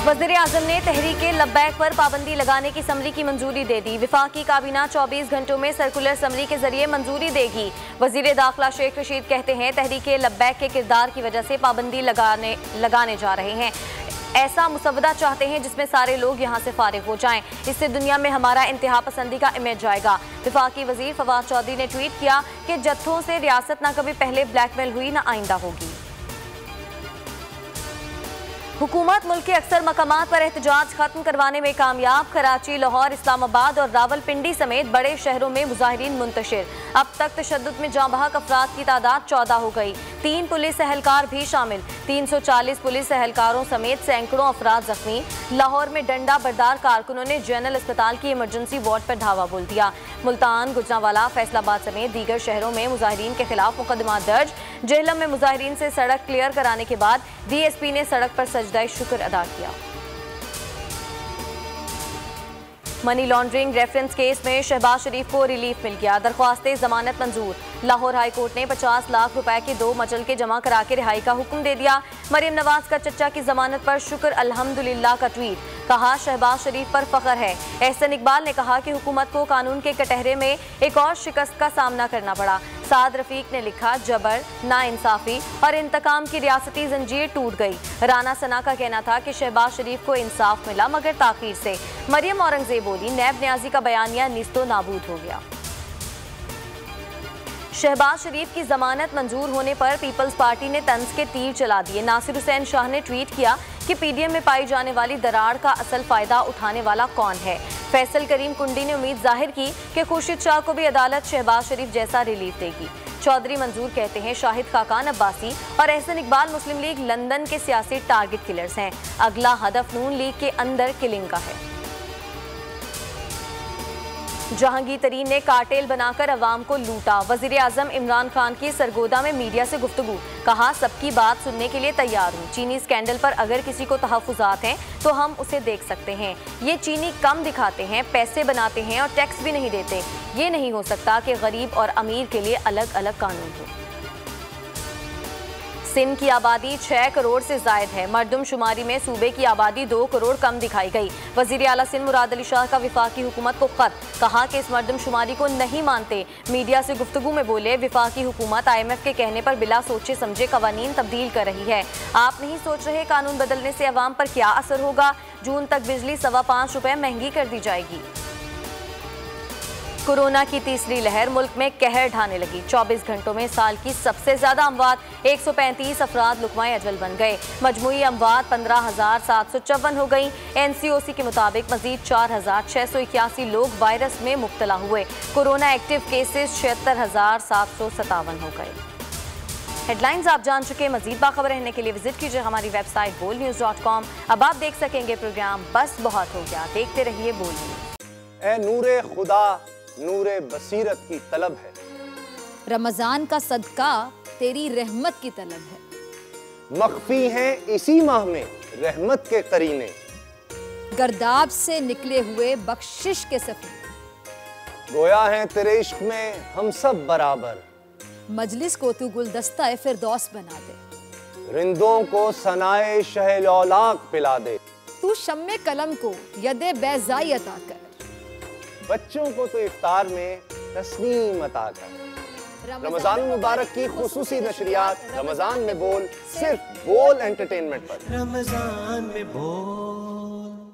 वज़ीर आज़म ने तहरीके लब्बैक पर पाबंदी लगाने की समरी की मंजूरी दे दी। वफाकी काबीना 24 घंटों में सर्कुलर समरी के जरिए मंजूरी देगी। वज़ीर दाखिला शेख रशीद कहते हैं तहरीके लब्बैक के किरदार की वजह से पाबंदी लगाने जा रहे हैं। ऐसा मुसवदा चाहते हैं जिसमें सारे लोग यहाँ से फारिग हो जाएं। इससे दुनिया में हमारा इंतहा पसंदी का इमेज जाएगा। वफाकी वजीर फवाद चौधरी ने ट्वीट किया कि जत्थों से रियासत न कभी पहले ब्लैकमेल हुई न आइंदा होगी। हुकूमत मुल्क के अक्सर मकामात पर एहतजाज खत्म करवाने में कामयाब। कराची, लाहौर, इस्लामाबाद और रावलपिंडी समेत बड़े शहरों में मुजाहिरीन मुंतशिर। अब तक तशद्दुद में जाँ बहक अफराद की तादाद 14 हो गई। 3 पुलिस एहलकार भी शामिल। 340 पुलिस एहलकारों समेत सैकड़ों अफराद जख्मी। लाहौर में डंडा बरदार कारकुनों ने जनरल अस्पताल की इमरजेंसी वार्ड पर धावा बोल दिया। मुल्तान, गुजरांवाला, फैसलाबाद समेत दीगर शहरों में मुजाहिरीन के खिलाफ मुकदमा दर्ज। जेहलम में मुजाहिरीन से सड़क क्लियर कराने के बाद DSP ने सड़क पर सजदाए शुक्र अदा किया। मनी लॉन्ड्रिंग रेफरेंस केस में शहबाज शरीफ को रिलीफ मिल गया। दरख्वास्तें जमानत मंजूर। लाहौर हाई कोर्ट ने 50 लाख रुपए के 2 मचल के जमा करा के रिहाई का हुक्म दे दिया। मरियम नवाज का चचा की जमानत पर शुक्र अल्हम्दुलिल्लाह का ट्वीट। कहा शहबाज शरीफ पर फख्र है। एहसन इकबाल ने कहा कि हुकूमत को कानून के कटहरे में एक और शिकस्त का सामना करना पड़ा। साद रफीक ने लिखा जबर, नाइंसाफी और इंतकाम की रियासती जंजीर टूट गई। राना सना का कहना था कि शहबाज शरीफ को इंसाफ मिला मगर ताखीर से। मरियम औरंगजेब बोली नैब न्याजी का बयानिया निस्तो नाबूद हो गया। शहबाज शरीफ की जमानत मंजूर होने पर पीपल्स पार्टी ने तंज के तीर चला दिए। नासिर हुसैन शाह ने ट्वीट किया कि PDM में पाई जाने वाली दरार का असल फायदा उठाने वाला कौन है। फैसल करीम कुंडी ने उम्मीद जाहिर की कि खुर्शीद शाह को भी अदालत शहबाज शरीफ जैसा रिलीफ देगी। चौधरी मंजूर कहते हैं शाहिद खाकान अब्बासी और एहसन इकबाल मुस्लिम लीग लंदन के सियासी टारगेट किलर्स हैं। अगला हदफ नून लीग के अंदर किलिंग का है। जहांगीर तरीन ने कार्टेल बनाकर अवाम को लूटा। वजीर आजम इमरान खान की सरगोदा में मीडिया से गुफ्तगू। कहा सबकी बात सुनने के लिए तैयार हूँ। चीनी स्कैंडल पर अगर किसी को तहफ़्फ़ुज़ात हैं तो हम उसे देख सकते हैं। ये चीनी कम दिखाते हैं, पैसे बनाते हैं और टैक्स भी नहीं देते। ये नहीं हो सकता कि गरीब और अमीर के लिए अलग अलग कानून हो। सिंध की आबादी 6 करोड़ से जायद है। मरदमशुमारी में सूबे की आबादी 2 करोड़ कम दिखाई गई। वजीर आला सिंध मुराद अली शाह का विफाकी हुकूमत को खत। कहा कि इस मरदमशुमारी को नहीं मानते। मीडिया से गुफ्तगू में बोले विफाकी हुकूमत IMF के कहने पर बिला सोचे समझे कवानीन तब्दील कर रही है। आप नहीं सोच रहे कानून बदलने से अवाम पर क्या असर होगा। जून तक बिजली 5.25 रुपए महंगी कर दी जाएगी। कोरोना की तीसरी लहर मुल्क में कहर ढाने लगी। 24 घंटों में साल की सबसे ज्यादा अमवात 135 अफराद लुकमाए अजल बन गए। मजमूई अमवात 15,754 हो गई। NCOC के मुताबिक मजीद 4,681 लोग वायरस में मुब्तला हुए। कोरोना एक्टिव केसेस 76,757 हो गए। हेडलाइंस आप जान चुके। मजीद बाखबर रहने के लिए विजिट कीजिए हमारी वेबसाइट boldnews.com। अब आप देख सकेंगे प्रोग्राम बस बहुत हो गया। देखते रहिए बोल्ड न्यूज। ए नूरे खुदा नूरे बसीरत की तलब है। रमजान का सदका तेरी रहमत की तलब है। मख्फी हैं इसी माह में रहमत के करीने। गर्दाब से निकले हुए बख्शिश के सफीने। गोया हैं तेरे इश्क में हम सब बराबर। मजलिस को तू गुलदस्ता फिरदौस बना दे। रिंदों को सनाए शहलौलाक पिला दे। तू शम्मे कलम को यदे बैज़ाई अता कर। बच्चों को तो इफ्तार में तस्नीम अता कर। रमजान मुबारक की खुसूसी नशरियात रमजान में बोल, सिर्फ बोल एंटरटेनमेंट पर। रमजान में बोल।